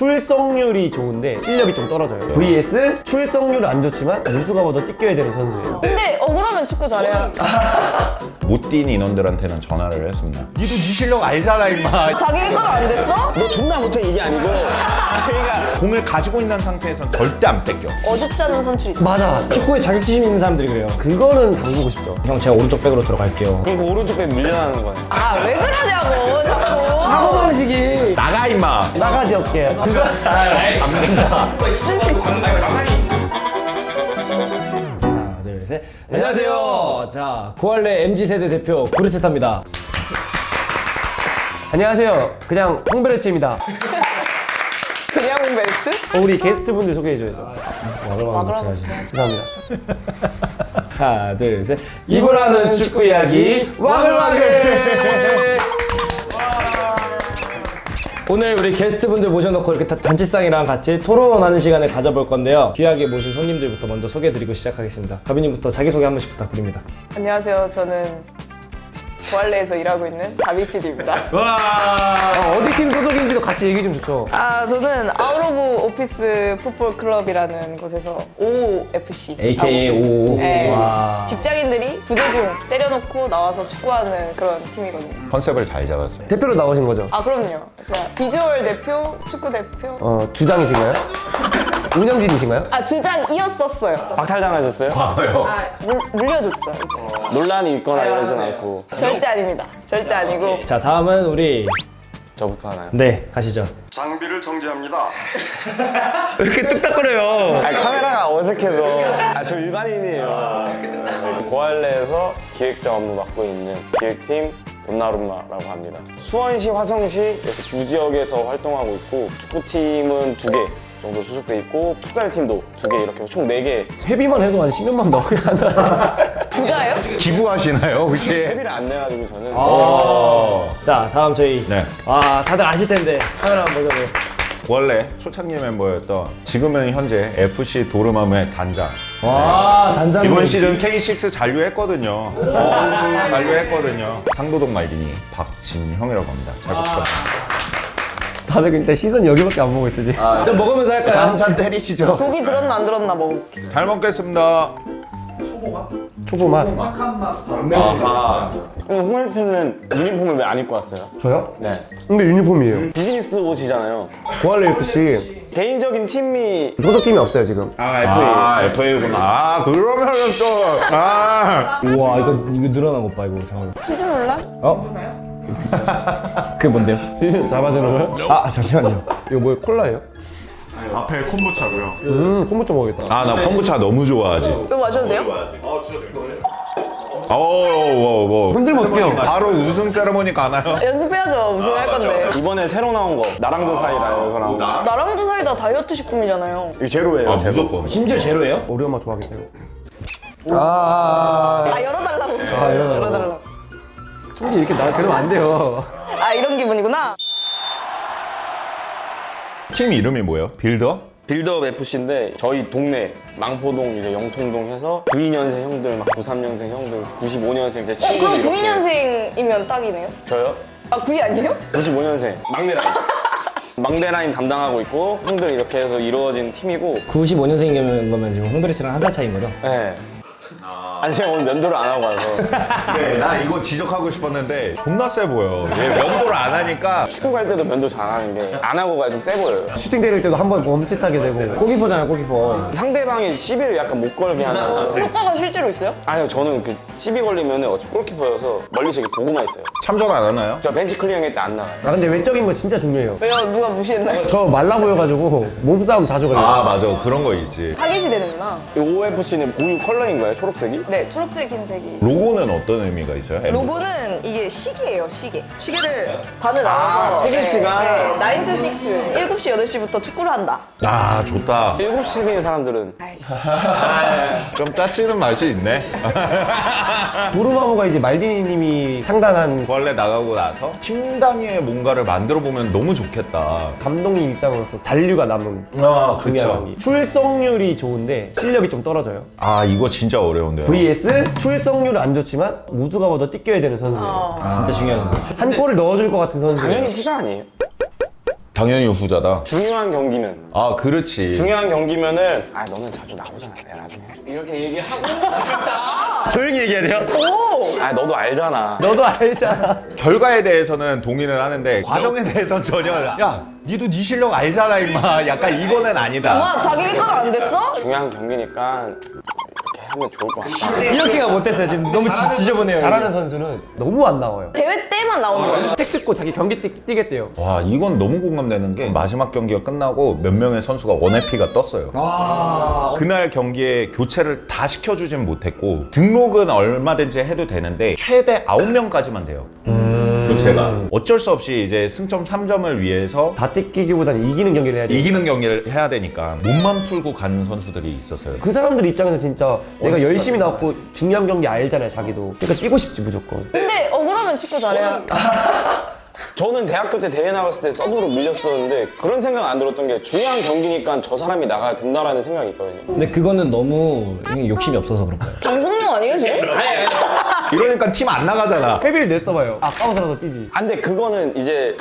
출석률이 좋은데 실력이 좀 떨어져요. vs 출석률은 안 좋지만 우주가보다 뛰겨야 되는 선수예요. 근데 억울하면 축구 잘해야 못 뛴 인원들한테는 전화를 했습니다. 니도 네 실력 알잖아 임마. 자기 거가 안 됐어? 너 존나 못해 이게 아니고 그러니까 공을 가지고 있는 상태에선 절대 안 뺏겨. 어줍지 않은 선출이 있다. 맞아. 축구에 자격지심 있는 사람들이 그래요. 그거는 당구고 싶죠. 형 제가 오른쪽 백으로 들어갈게요. 그럼 그 오른쪽 배 밀려나는 거야. 아 왜 그러냐고 자꾸. 사고방식이 나가 임마. 싸가지 없게. 그거 쓸 수 있어. 하나 둘 셋. 안녕하세요. 자 고할래 MZ세대 대표 구르테타입니다. 안녕하세요. 그냥 홍베르츠입니다. 그냥 벨트? 우리 게스트분들 소개해줘야죠. 그럼 죄송합니다. 하나 둘 셋. 이보라는 축구 이야기 와글와글. 오늘 우리 게스트분들 모셔놓고 이렇게 잔치상이랑 같이 토론하는 시간을 가져볼 건데요. 귀하게 모신 손님들부터 먼저 소개해드리고 시작하겠습니다. 가비님부터 자기소개 한 번씩 부탁드립니다. 안녕하세요. 저는 고할래에서 일하고 있는 다비 PD입니다. 어디 팀 소속인지도 같이 얘기 좀 좋죠. 아 저는 아웃 오브 오피스 풋볼 클럽이라는 곳에서 OFC AKA 오. 네. 와. 직장인들이 부대중 때려놓고 나와서 축구하는 그런 팀이거든요. 컨셉을 잘 잡았어요. 대표로 나오신 거죠? 아 그럼요. 제가 비주얼 대표, 축구 대표. 주장이신가요? 운영진이신가요? 아 주장이었었어요. 박탈당하셨어요? 아 물려줬죠 이제. 논란이 있거나 이러진 않고 절대 아닙니다. 절대 아니고. 자 다음은 우리 저부터 하나요? 네 가시죠. 장비를 정지합니다. 왜 이렇게 뚝딱거려요? 아니 카메라가 어색해서 저 일반인이에요. 고할래에서 기획자 업무 맡고 있는 기획팀 돈나룸마라고 합니다. 수원시, 화성시 이렇게 두 지역에서 활동하고 있고 축구팀은 2개 정도 소속돼 있고 풋살팀도 2개 이렇게 총 4개. 회비만 해도 한 10몇만 나오긴 하나. 부자예요? 기부하시나요 혹시? 회비를 안 내가지고 저는 자 다음 저희 네. 와 다들 아실 텐데 카메라 한번 보자고요. 원래 초창기 멤버였던 지금은 현재 FC 도르마무의 단장. 와 단장님. 이번 시즌 K6 잔류했거든요. 잔류했거든요. 상도동 말기니 박진형이라고 합니다. 잘 부탁드립니다. 다들 근데 시선 여기밖에 안 보고 있어 지금. 좀 먹으면서 할까요? 한잔 때리시죠. 독이 들었나 안 들었나 먹을게. 잘 먹겠습니다. 초보맛. 아하. 그럼 홍일트는 유니폼을 왜 안 입고 왔어요? 저요? 네. 근데 유니폼이에요. 비즈니스 옷이잖아요. 고할래 FC 개인적인 팀이 소속팀이 없어요 지금. 아, FA구나. 아, 그러면은 또. 아. 우와 이거 늘어난 것 봐 이거 잠깐만. 치즈 몰라? 어? 그게 뭔데요? 시즌 잡아주는 거요? 아 잠시만요. 이거 뭐예요? 콜라예요? 앞에 콤보차고요. 콤보차 먹어야겠다. 아, 나 콤부차 너무 좋아하지. 이거 마셔도 돼요? 흔들면 어떡해요? 바로 우승 세레모니 가나요? 연습해야죠. 우승할 건데. 이번에 새로 나온 거 나랑도 사이다에서 나온 거 나랑도 사이다 다이어트 식품이잖아요. 이거 제로예요. 아, 제로. 무조건. 심지어 제로예요? 우리 엄마 좋아하기 때문에. 아 열어달라고. 열어달라고. 총기 이렇게 나 그러면 안 돼요. 아 이런 기분이구나. 팀 이름이 뭐예요? 빌더? 빌드업 FC인데 저희 동네 망포동 이제 영통동 해서 92년생 형들 막 93년생 형들 95년생 제 친구들 그럼 이렇게 92년생이면 딱이네요? 저요? 아 9위 아니에요? 95년생 막내 라인 막내 라인 담당하고 있고 형들 이렇게 해서 이루어진 팀이고 95년생이면 거면 지금 홍베르츠랑 한 살 차이인 거죠? 네. 아니 제가 오늘 면도를 안 하고 와서 네, 나 이거 지적하고 싶었는데 존나 세 보여. 얘 면도를 안 하니까. 축구 갈 때도 면도 잘하는 게 안 하고 가야 좀 세 보여요. 슈팅 때릴 때도 한 번 멈칫하게 되고. 골키퍼잖아요 골키퍼. 상대방이 시비를 약간 못 걸게 하는 효과가 실제로 있어요? 아니요 저는 그 시비 걸리면 어차피 골키퍼여서 멀리서 이렇게 보고만 있어요. 참전 안 하나요? 저 벤치 클리어링 할 때 안 나가요. 아 근데 외적인 거 진짜 중요해요. 왜요? 누가 무시했나요? 저 말라 보여가지고 몸싸움 자주 걸려요. 아, 맞아. 그런 거 있지. 타겟이 되는구나. 이 OFC는 고유 컬러인 거예요? 초록색이? 네, 초록색, 흰색이. 로고는 어떤 의미가 있어요? 로고는 이게 시계예요, 시계. 시계를 반을 나눠서 태길씨가? 네, 9 to 6, 7시, 8시부터 축구를 한다. 아, 좋다. 7시 새벽인 사람들은 좀 짜치는 맛이 있네. 도르마무가 이제 말디니님이 창단한 원래 나가고 나서 팀 단위의 뭔가를 만들어 보면 너무 좋겠다. 감독님 입장으로서 잔류가 남은 아, 중요한 게 출석률이 좋은데 실력이 좀 떨어져요. 아, 이거 진짜 어려운데요. vs 출석률은 안 좋지만 우주가보다 뛰겨야 되는 선수예요. 진짜 중요한 선수. 한 골을 넣어줄 것 같은 선수예요. 당연히 후자 아니에요? 당연히 후자다. 중요한 경기는 아, 그렇지. 중요한 경기면은 아 너는 자주 나오잖아 내가 나중에 이렇게 얘기하고 조용히 얘기해야 돼요? 아 너도 알잖아. 너도 알잖아. 결과에 대해서는 동의는 하는데 과정에 대해서는 전혀 야, 니도 네 실력 알잖아 임마. 약간 이거는 아니다. 와 자기 객관 안 됐어? 중요한 경기니까 이렇게 하면 좋을 것 같다. 이렇게가 못했어요. 지금 너무 지저분해요. 잘하는 선수는 너무 안 나와요. 대회 때만 나오는 거야. 택 듣고 자기 경기 뛰겠대요. 와, 이건 너무 공감되는 게 마지막 경기가 끝나고 몇 명의 선수가 원해피가 떴어요. 그날 경기에 교체를 다 시켜주진 못했고 등록은 얼마든지 해도 되는데 최대 9명까지만 돼요. 교체가 어쩔 수 없이 이제 승점 3점을 위해서 다 뛰기보다는 이기는 경기를 해야 돼. 이기는 경기를 해야 되니까 몸만 풀고 가는 선수들이 있었어요. 그 사람들 입장에서 진짜 내가 열심히 나왔고 중요한 경기 알잖아요, 자기도. 그러니까 뛰고 싶지 무조건. 근데 억울하면 축구 잘해야. 저는 대학교 때 대회 나갔을 때 서브로 밀렸었는데 그런 생각 안 들었던 게 중요한 경기니까 저 사람이 나가야 된다라는 생각이 있거든요. 근데 그거는 너무 욕심이 없어서 그런 거예요. 방송용 아니에요 지금? 이러니까 팀 안 나가잖아. 회비를 냈어봐요. 아까워서라도 뛰지. 아, 근데 그거는 이제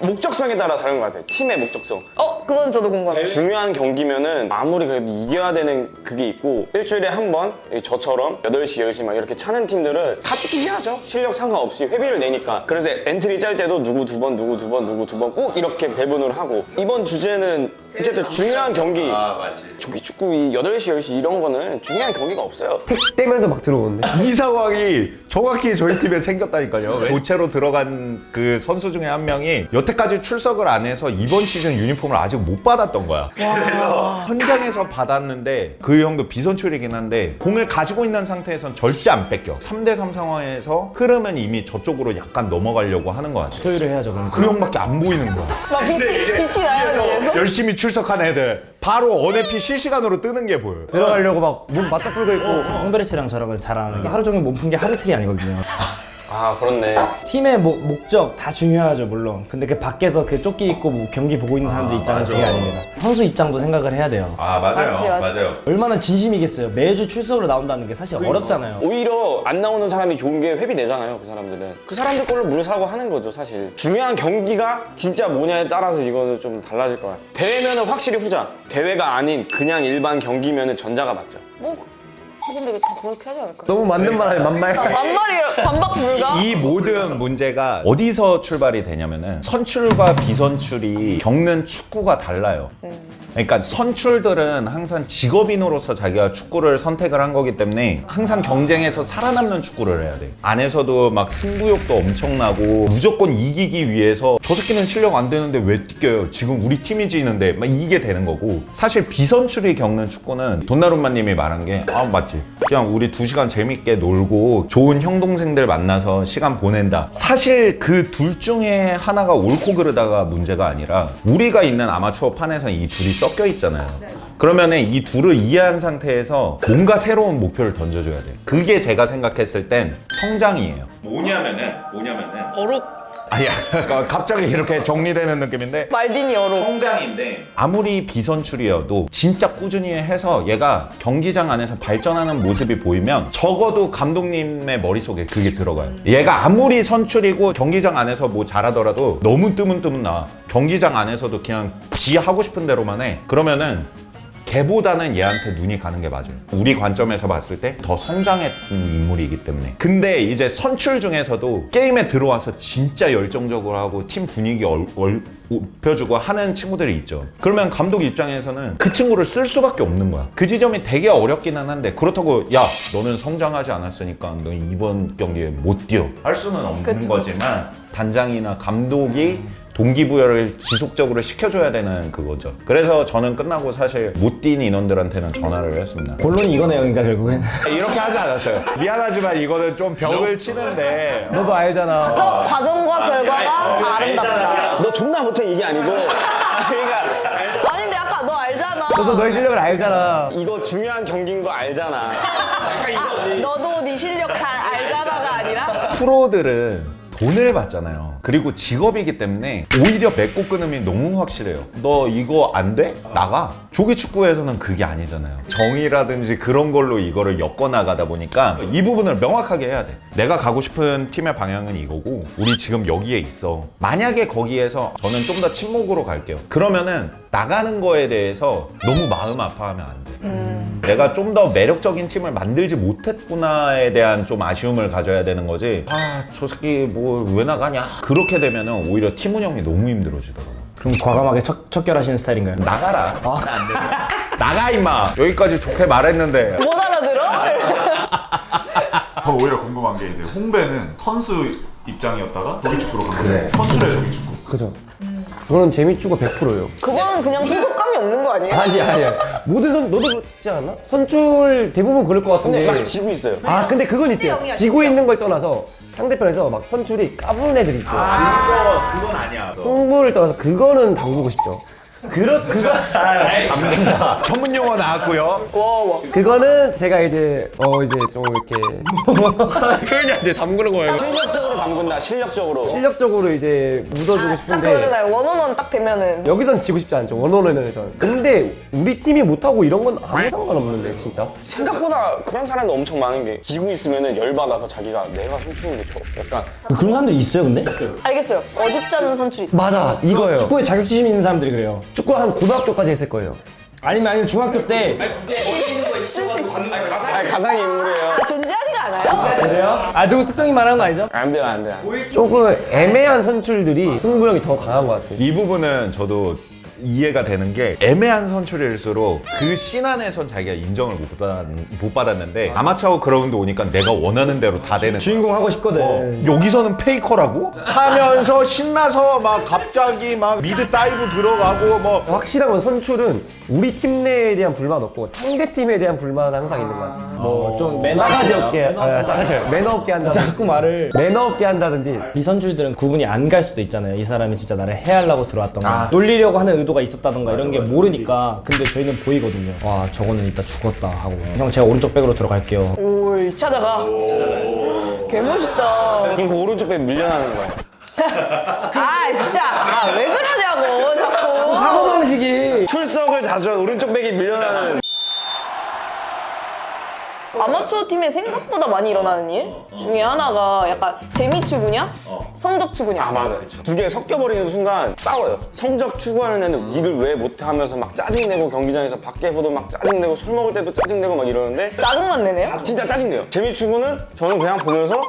목적성에 따라 다른 것 같아요. 팀의 목적성. 그건 저도 공감해요. 중요한 경기면은 아무리 그래도 이겨야 되는 그게 있고 일주일에 한 번 저처럼 8시, 10시 막 이렇게 차는 팀들은 다 뛰기 해야죠. 실력 상관없이 회비를 내니까. 그래서 엔트리 짤 때도 누구 2번, 누구 2번, 누구 2번 꼭 이렇게 배분을 하고 이번 주제는 어쨌든 중요한 경기 조기 축구 이 8시, 10시 이런 거는 중요한 경기가 없어요. 택 떼면서 막 들어오는데. 이 상황이 정확히 저희 팀에 생겼다니까요. 교체로 들어간 그 선수 중에 한 명이 여태까지 출석을 안 해서 이번 시즌 유니폼을 아직 못 받았던 거야. 그래서 현장에서 받았는데 그 형도 비선출이긴 한데 공을 가지고 있는 상태에선 절대 안 뺏겨. 3대3 상황에서 흐름은 이미 저쪽으로 약간 넘어가려고 하는 거 같아. 소유를 해야죠. 그럼. 그 형밖에 안 보이는 거야. 막 빛이 나요 위에서. 열심히 출석한 애들 바로 언해피 실시간으로 뜨는 게 보여요. 들어가려고 막 문 바짝 불고 있고. 홍베르치랑 저랑 잘하는 게 하루 종일 몸 푼 게 하루 이틀이 아니거든요. 아 그렇네. 팀의 목적 다 중요하죠 물론. 근데 그 밖에서 그 쫓기 있고 뭐 경기 보고 있는 사람들 입장은 그게 아닙니다. 선수 입장도 생각을 해야 돼요. 아, 맞아요. 맞지. 맞아요. 얼마나 진심이겠어요. 매주 출석으로 나온다는 게 사실 어렵잖아요. 오히려 안 나오는 사람이 좋은 게 회비 내잖아요. 그 사람들은 그 사람들 걸로 물 사고 하는 거죠 사실. 중요한 경기가 진짜 뭐냐에 따라서 이거는 좀 달라질 것 같아요. 대회면은 확실히 후자, 대회가 아닌 그냥 일반 경기면은 전자가 맞죠. 근데 다 그렇게 하지 않을까? 너무 맞는 말 아니야, 만말. 만말이 반박 불가? 이 모든 문제가 어디서 출발이 되냐면은 선출과 비선출이 겪는 축구가 달라요. 그러니까 선출들은 항상 직업인으로서 자기가 축구를 선택을 한 거기 때문에 항상 경쟁에서 살아남는 축구를 해야 돼. 안에서도 막 승부욕도 엄청나고 무조건 이기기 위해서 저 새끼는 실력 안 되는데 왜 뛰겨요? 지금 우리 팀이 지는데 막 이게 되는 거고. 사실 비선출이 겪는 축구는 돈나룸마님이 말한 게 맞지. 그냥 우리 2시간 재밌게 놀고 좋은 형 동생들 만나서 시간 보낸다. 사실 그 둘 중에 하나가 옳고 그르다가 문제가 아니라 우리가 있는 아마추어 판에서는 이 둘이 섞여 있잖아요. 그러면은 이 둘을 이해한 상태에서 뭔가 새로운 목표를 던져줘야 돼. 그게 제가 생각했을 땐 성장이에요. 뭐냐면은 어록. 아니야. 갑자기 이렇게 정리되는 느낌인데 말디니 어록. 성장인데 아무리 비선출이어도 진짜 꾸준히 해서 얘가 경기장 안에서 발전하는 모습이 보이면 적어도 감독님의 머릿속에 그게 들어가요. 얘가 아무리 선출이고 경기장 안에서 뭐 잘하더라도 너무 뜨문뜨문 나와. 경기장 안에서도 그냥 지 하고 싶은 대로만 해. 그러면은 걔보다는 얘한테 눈이 가는 게 맞아요. 우리 관점에서 봤을 때 더 성장했던 인물이기 때문에. 근데 이제 선출 중에서도 게임에 들어와서 진짜 열정적으로 하고 팀 분위기 높여주고 하는 친구들이 있죠. 그러면 감독 입장에서는 그 친구를 쓸 수밖에 없는 거야. 그 지점이 되게 어렵기는 한데 그렇다고 야 너는 성장하지 않았으니까 너 이번 경기에 못 뛰어 할 수는 없는 거지만 단장이나 감독이 동기부여를 지속적으로 시켜줘야 되는 그거죠. 그래서 저는 끝나고 사실 못 뛴 인원들한테는 전화를 했습니다. 본론이 이거네요 그러니까 결국엔. 이렇게 하지 않았어요. 미안하지만 이거는 좀 벽을 치는데 너도 알잖아. 과정과 결과가 다 아름답다. 너 존나 못해 이게 아니고 그러니까 아닌데 아까 너 알잖아. 너도 너의 실력을 알잖아. 이거 중요한 경기인 거 알잖아. 너도 네 실력 잘 알잖아가 아니라? 프로들은 돈을 받잖아요. 그리고 직업이기 때문에 오히려 맺고 끊음이 너무 확실해요. 너 이거 안 돼? 나가. 조기 축구에서는 그게 아니잖아요. 정의라든지 그런 걸로 이거를 엮어나가다 보니까 이 부분을 명확하게 해야 돼. 내가 가고 싶은 팀의 방향은 이거고 우리 지금 여기에 있어. 만약에 거기에서 저는 좀 더 침묵으로 갈게요. 그러면은 나가는 거에 대해서 너무 마음 아파하면 안 돼. 내가 좀 더 매력적인 팀을 만들지 못했구나에 대한 좀 아쉬움을 가져야 되는 거지. 아, 저 새끼 뭐 왜 나가냐? 그렇게 되면은 오히려 팀 운영이 너무 힘들어지더라고. 그럼 과감하게 척결하시는 스타일인가요? 나가라. 나가 임마. 여기까지 좋게 말했는데. 못 알아들어? 저 오히려 궁금한 게 이제 홍배는 선수 입장이었다가 조기축구로 간 거예요. 선수의 조기축구. 그죠. 그거는 재미추고 100%예요. 그건 그냥 소속감이 없는 거 아니에요? 아니야. 모든 너도 그렇지 않나? 선출 대부분 그럴 것 같은데. 근데 막 지고 있어요. 아 근데 그건 있어요. 지고 있는 걸 떠나서 상대편에서 막 선출이 까부는 애들이 있어요. 그건 아니야. 승부를 떠나서 그거는 당구고 싶죠. 그거 전문 용어 나왔고요. 그거는 제가 이제 좀 이렇게 표현이 안 돼. 담그는 거예요. 실력적으로 담근다. 실력적으로. 실력적으로 이제 묻어주고 싶은데 그러잖아요. 원원원 딱 되면은 여기선 지고 싶지 않죠. 원원에선. 근데 우리 팀이 못하고 이런 건 아무 상관없는데 진짜. 생각보다 그런 사람도 엄청 많은 게 지고 있으면은 열받아서 자기가 내가 훔치는 게 약간 그런 사람들 있어요, 근데? 알겠어요. 어줍지 않은 선출이 맞아 이거예요. 축구에 자격지심 있는 사람들이 그래요. 축구 한 고등학교까지 했을 거예요. 아니면 중학교 때 가상의 인물이에요. 존재하지가 않아요. 그래요? 아 누구 특정인 말하는 거 아니죠? 안 돼요, 안 돼요. 조금 애매한 선출들이 승부욕이 더 강한 것 같아요. 이 부분은 저도 이해가 되는 게 애매한 선출일수록 그 씬 안에선 자기가 인정을 못 받았는데 아마추어 그라운드 오니까 내가 원하는 대로 다 되는 주인공 하고 싶거든. 여기서는 페이커라고? 하면서 신나서 막 갑자기 막 미드 다이브 들어가고 뭐 확실한 건 선출은 우리 팀 내에 대한 불만 없고 상대 팀에 대한 불만은 항상 있는 것 같아요. 좀 싸가지 없게, 매너 없게 한다든지, 자꾸 말을 매너 없게 한다든지. 이 선수들은 구분이 안 갈 수도 있잖아요. 이 사람이 진짜 나를 해하려고 들어왔던가 놀리려고 하는 의도가 있었다던가 이런 게 모르니까. 근데 저희는 보이거든요. 와 저거는 이따 죽었다 하고 형 제가 오른쪽 백으로 들어갈게요. 오이 찾아가. 개멋있다. 그럼 그 오른쪽 배 밀려나는 거예요. 아 진짜 왜 그러냐고 자꾸. 사고방식이 출석을 자주 한 오른쪽 백이 밀려나는. 아마추어 팀에 생각보다 많이 일어나는 일 중에 하나가 약간 재미 추구냐, 성적 추구냐. 맞아. 두 개가 섞여버리는 순간 싸워요. 성적 추구하는 애는 니들 왜 못해 하면서 막 짜증내고 경기장에서 밖에서도 막 짜증내고 술 먹을 때도 짜증내고 막 이러는데 짜증만 내네요. 진짜 짜증내요. 재미 추구는 저는 그냥 보면서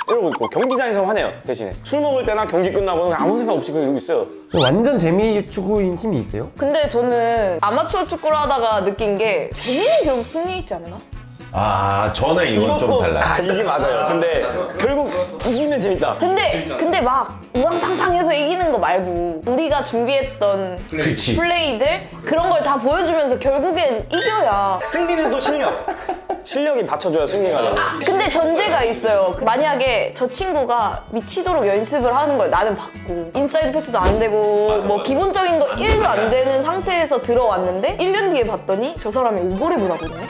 이러고 있고 경기장에서 화내요. 대신에 술 먹을 때나 경기 끝나고는 아무 생각 없이 그냥 이러고 있어요. 완전 재미 추구인 팀이 있어요? 근데 저는 아마추어 축구를 하다가 느낀 게 재미는 결국 승리에 있지 않나? 아 저는 이건 좀 달라요. 이게 맞아요. 근데 결국 이기면 재밌다. 근데 막 우왕탕탕해서 이기는 거 말고 우리가 준비했던 그치. 플레이들 그런 걸 다 보여주면서 결국엔 이겨야. 승리는 또 실력이 받쳐줘야 승리가 되고. 근데 전제가 있어요. 만약에 저 친구가 미치도록 연습을 하는 걸 나는 봤고 인사이드 패스도 안 되고 뭐 기본적인 거 1도 안 되는 상태에서 들어왔는데 1년 뒤에 봤더니 저 사람이 오버랩을 하거든요.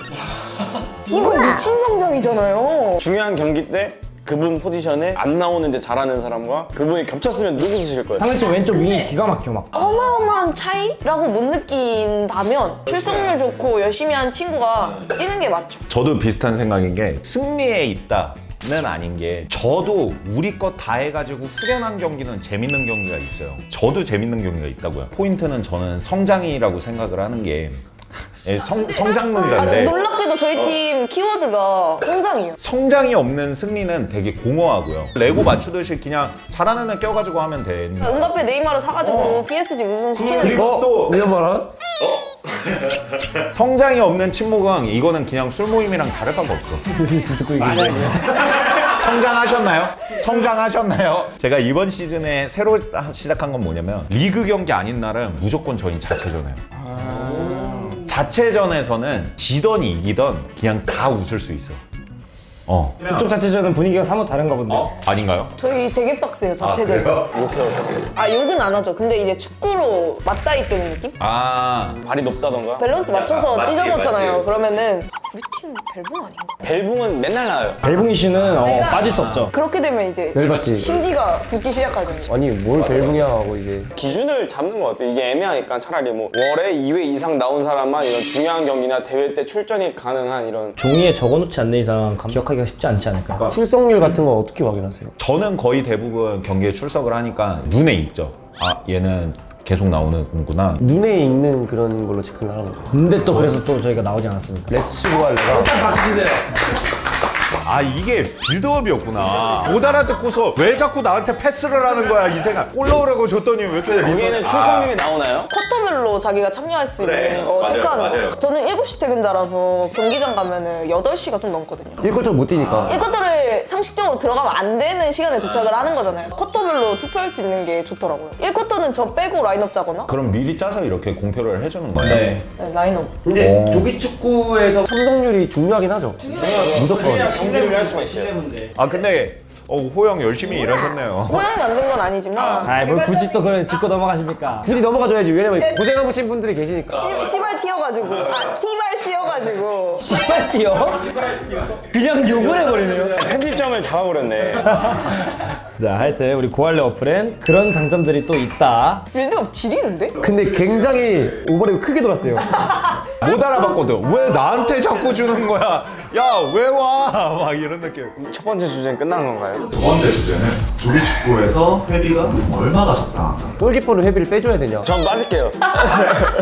이건 미친 성장이잖아요. 중요한 경기 때 그분 포지션에 안 나오는데 잘하는 사람과 그분이 겹쳤으면 누구 쓰실 거예요? 상대쪽 왼쪽 윙이 기가 막혀 막. 어마어마한 차이라고 못 느낀다면 출석률 좋고 열심히 한 친구가 뛰는 게 맞죠. 저도 비슷한 생각인 게 승리에 있다는 아닌 게 저도 우리 것 다 해가지고 후련한 경기는 재밌는 경기가 있어요. 저도 재밌는 경기가 있다고요. 포인트는 저는 성장이라고 생각을 하는 게 성장 문제인데 놀랍게도 저희 팀 키워드가 성장이에요. 성장이 없는 승리는 되게 공허하고요. 레고 맞추듯이 그냥 잘하는 애 껴가지고 하면 되는 거예요. 은바페 네이마르 사가지고 PSG 우승시키는 이런 말은? 성장이 없는 친목은 이거는 그냥 술 모임이랑 다를 바가 없어. 성장하셨나요? 성장하셨나요? 제가 이번 시즌에 새로 시작한 건 뭐냐면 리그 경기 아닌 날은 무조건 저희 자체전해요. 자체전에서는 지던 이기던 그냥 다 웃을 수 있어. 그쪽 자체적인 분위기가 사뭇 다른가 본데요. 아닌가요? 저희 되게 빡세요 자체적으로. 욕은 안 하죠. 근데 이제 축구로 맞다이 뜨는 느낌? 아, 발이 높다던가. 밸런스 맞춰서 맞지, 찢어놓잖아요. 맞지. 그러면은 우리 팀 벨붕 아닌가? 벨붕은 맨날 나와요. 벨붕이 씨는 빠질 수 없죠. 그렇게 되면 이제 열받지. 심지가 붙기 시작하죠. 아니 뭘 벨붕이야 하고 이제 기준을 잡는 것 같아요. 이게 애매하니까 차라리 뭐 월에 2회 이상 나온 사람만 이런 중요한 경기나 대회 때 출전이 가능한 이런 종이에 적어놓지 않는 이상 기억하기가 쉽지 않지 않을까? 출석률 같은 건 어떻게 확인하세요? 저는 거의 대부분 경기에 출석을 하니까 눈에 익죠. 아, 얘는 계속 나오는구나. 눈에 있는 그런 걸로 체크를 하는 거죠. 근데 또 그래서 또 저희가 나오지 않았습니까? 렛츠 고할래가 박수 주세요. 아, 이게 빌드업이었구나. 못 알아듣고서 왜 자꾸 나한테 패스를 하는 거야, 이 생각. 골 넣으라고 줬더니 왜 이렇게 거기에는 출석률이 나오나요? 쿼터별로 자기가 참여할 수 그래, 있는 거 맞아요, 체크하는 맞아요. 거. 저는 7시 퇴근자라서 경기장 가면은 8시가 좀 넘거든요. 1쿼터 못 뛰니까 1쿼터를 상식적으로 들어가면 안 되는 시간에 도착을 하는 거잖아요. 쿼터별로 투표할 수 있는 게 좋더라고요. 1쿼터는 저 빼고 라인업 짜거나 그럼 미리 짜서 이렇게 공표를 해주는 거예요? 네. 네, 라인업. 근데 조기 축구에서 참석률이 중요하긴 하죠. 무조건. 경기를 할 수가 있어요. 아, 근데 호영 열심히 일하셨네요. 고양이 만든 건 아니지만 아이 뭘 굳이 또 그걸 짚고 넘어가십니까? 굳이 넘어가줘야지. 왜냐면 고생하신 분들이 계시니까. 씨발 튀어가지고 티발 씌어가지고 씨발 뛰어? 그냥 욕을 해버리네요. 편집점을 잡아버렸네. 자 하여튼 우리 고할래 어플엔 그런 장점들이 또 있다. 빌드업 지리는데? 근데 굉장히 오버랩 크게 돌았어요. 못 알아봤거든. 왜 나한테 자꾸 주는 거야? 야, 왜 와? 막 이런 느낌. 첫 번째 주제는 끝난 건가요? 두 번째 주제는 조기 축구에서 회비가 얼마가 적당한가? 골키퍼는 회비를 빼줘야 되냐? 전 빠질게요.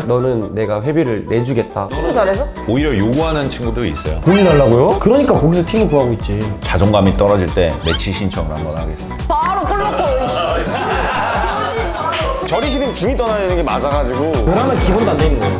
너는 내가 회비를 내주겠다. 좀 잘해서? 오히려 요구하는 친구도 있어요. 고민하려고요? 그러니까 거기서 팀을 구하고 있지. 자존감이 떨어질 때 매치 신청을 한번 하겠습니다. 바로 골 넣고 저리 싫으면 중이 떠나야 되는 게 맞아가지고 그러면 기본도 안 돼 있는 거예요.